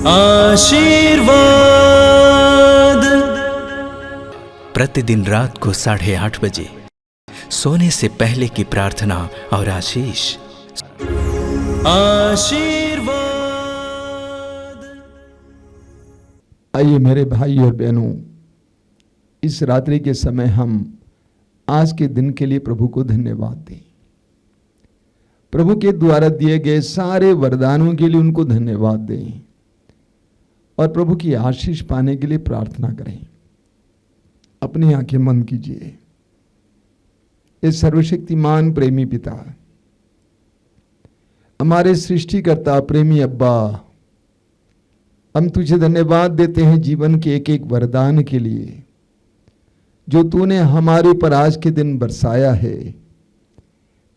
आशीर्वाद। प्रतिदिन रात को 8:30 बजे सोने से पहले की प्रार्थना और आशीष। आशीर्वाद। आइए मेरे भाई और बहनों, इस रात्रि के समय हम आज के दिन के लिए प्रभु को धन्यवाद दें। प्रभु के द्वारा दिए गए सारे वरदानों के लिए उनको धन्यवाद दें और प्रभु की आशीष पाने के लिए प्रार्थना करें। अपनी आंखें बंद कीजिए। इस सर्वशक्तिमान प्रेमी पिता, हमारे सृष्टिकर्ता, प्रेमी अब्बा, हम तुझे धन्यवाद देते हैं जीवन के एक एक वरदान के लिए जो तूने हमारे ऊपर आज के दिन बरसाया है।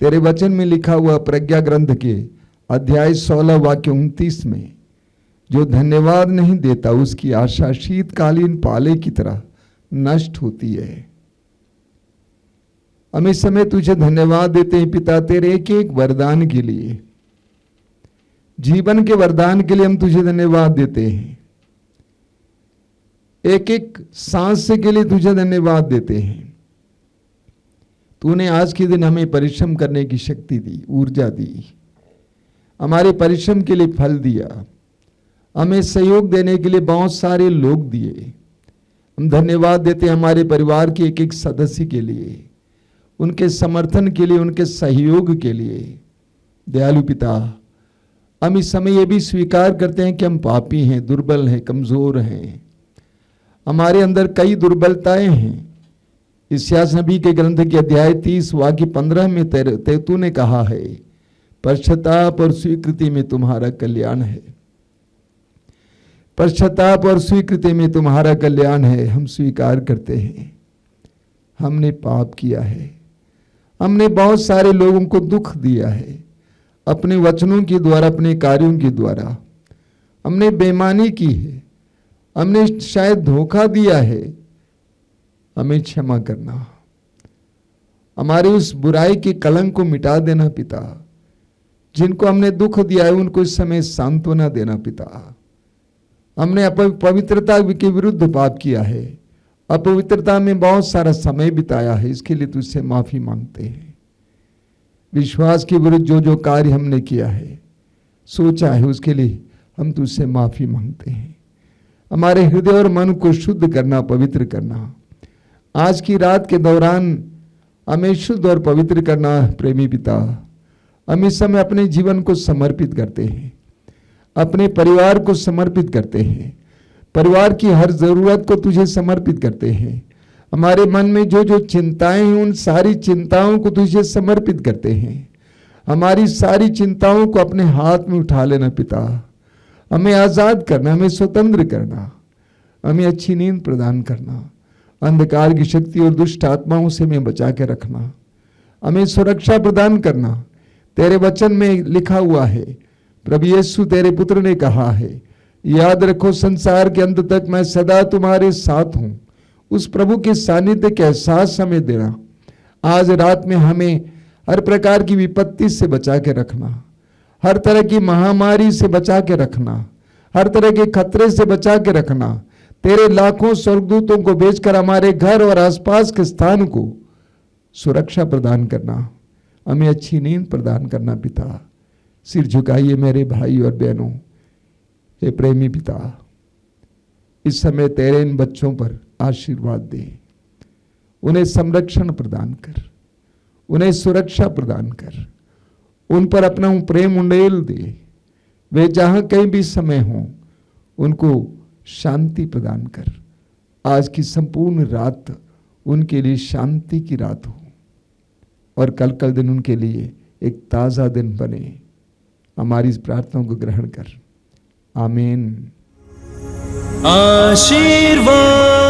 तेरे वचन में लिखा हुआ प्रज्ञा ग्रंथ के अध्याय 16 वाक्य 29 में, जो धन्यवाद नहीं देता उसकी आशा शीतकालीन पाले की तरह नष्ट होती है। हम इस समय तुझे धन्यवाद देते हैं पिता, तेरे एक एक वरदान के लिए, जीवन के वरदान के लिए हम तुझे धन्यवाद देते हैं। एक एक सांस के लिए तुझे धन्यवाद देते हैं। तूने आज के दिन हमें परिश्रम करने की शक्ति दी, ऊर्जा दी, हमारे परिश्रम के लिए फल दिया, हमें सहयोग देने के लिए बहुत सारे लोग दिए। हम धन्यवाद देते हैं हमारे परिवार के एक एक सदस्य के लिए, उनके समर्थन के लिए, उनके सहयोग के लिए। दयालु पिता, हम इस समय ये भी स्वीकार करते हैं कि हम पापी हैं, दुर्बल हैं, कमजोर हैं, हमारे अंदर कई दुर्बलताएं हैं। इस्यास नबी के ग्रंथ के अध्याय 30 वाक्य 15 में तूने कहा है, पश्चाताप और स्वीकृति में तुम्हारा कल्याण है। पश्चाताप और स्वीकृति में तुम्हारा कल्याण है। हम स्वीकार करते हैं हमने पाप किया है, हमने बहुत सारे लोगों को दुख दिया है, अपने वचनों के द्वारा, अपने कार्यों के द्वारा हमने बेईमानी की है, हमने शायद धोखा दिया है। हमें क्षमा करना, हमारे उस बुराई के कलंक को मिटा देना पिता। जिनको हमने दुख दिया है उनको इस समय सांत्वना देना पिता। हमने पवित्रता के विरुद्ध पाप किया है, अपवित्रता में बहुत सारा समय बिताया है, इसके लिए तुझसे माफी मांगते हैं। विश्वास के विरुद्ध जो जो कार्य हमने किया है, सोचा है, उसके लिए हम तुझसे माफी मांगते हैं। हमारे हृदय और मन को शुद्ध करना, पवित्र करना। आज की रात के दौरान हमें शुद्ध और पवित्र करना प्रेमी पिता। हम इस समय अपने जीवन को समर्पित करते हैं, अपने परिवार को समर्पित करते हैं, परिवार की हर जरूरत को तुझे समर्पित करते हैं। हमारे मन में जो जो चिंताएं हैं उन सारी चिंताओं को तुझे समर्पित करते हैं। हमारी सारी चिंताओं को अपने हाथ में उठा लेना पिता। हमें आजाद करना, हमें स्वतंत्र करना, हमें अच्छी नींद प्रदान करना, अंधकार की शक्ति और दुष्ट आत्माओं से हमें बचा के रखना, हमें सुरक्षा प्रदान करना। तेरे वचन में लिखा हुआ है, प्रभु यीशु तेरे पुत्र ने कहा है, याद रखो संसार के अंत तक मैं सदा तुम्हारे साथ हूं। उस प्रभु के सानिध्य के एहसास हमें देना। आज रात में हमें हर प्रकार की विपत्ति से बचा के रखना, हर तरह की महामारी से बचा के रखना, हर तरह के खतरे से बचा के रखना। तेरे लाखों स्वर्गदूतों को भेजकर हमारे घर और आसपास के स्थान को सुरक्षा प्रदान करना, हमें अच्छी नींद प्रदान करना पिता। सिर झुकाइए मेरे भाई और बहनों। हे प्रेमी पिता, इस समय तेरे इन बच्चों पर आशीर्वाद दे, उन्हें संरक्षण प्रदान कर, उन्हें सुरक्षा प्रदान कर, उन पर अपना प्रेम उंडेल दे। वे जहां कहीं भी समय हो उनको शांति प्रदान कर। आज की संपूर्ण रात उनके लिए शांति की रात हो और कल दिन उनके लिए एक ताजा दिन बने। हमारी इस प्रार्थना को ग्रहण कर। आमीन। आशीर्वाद।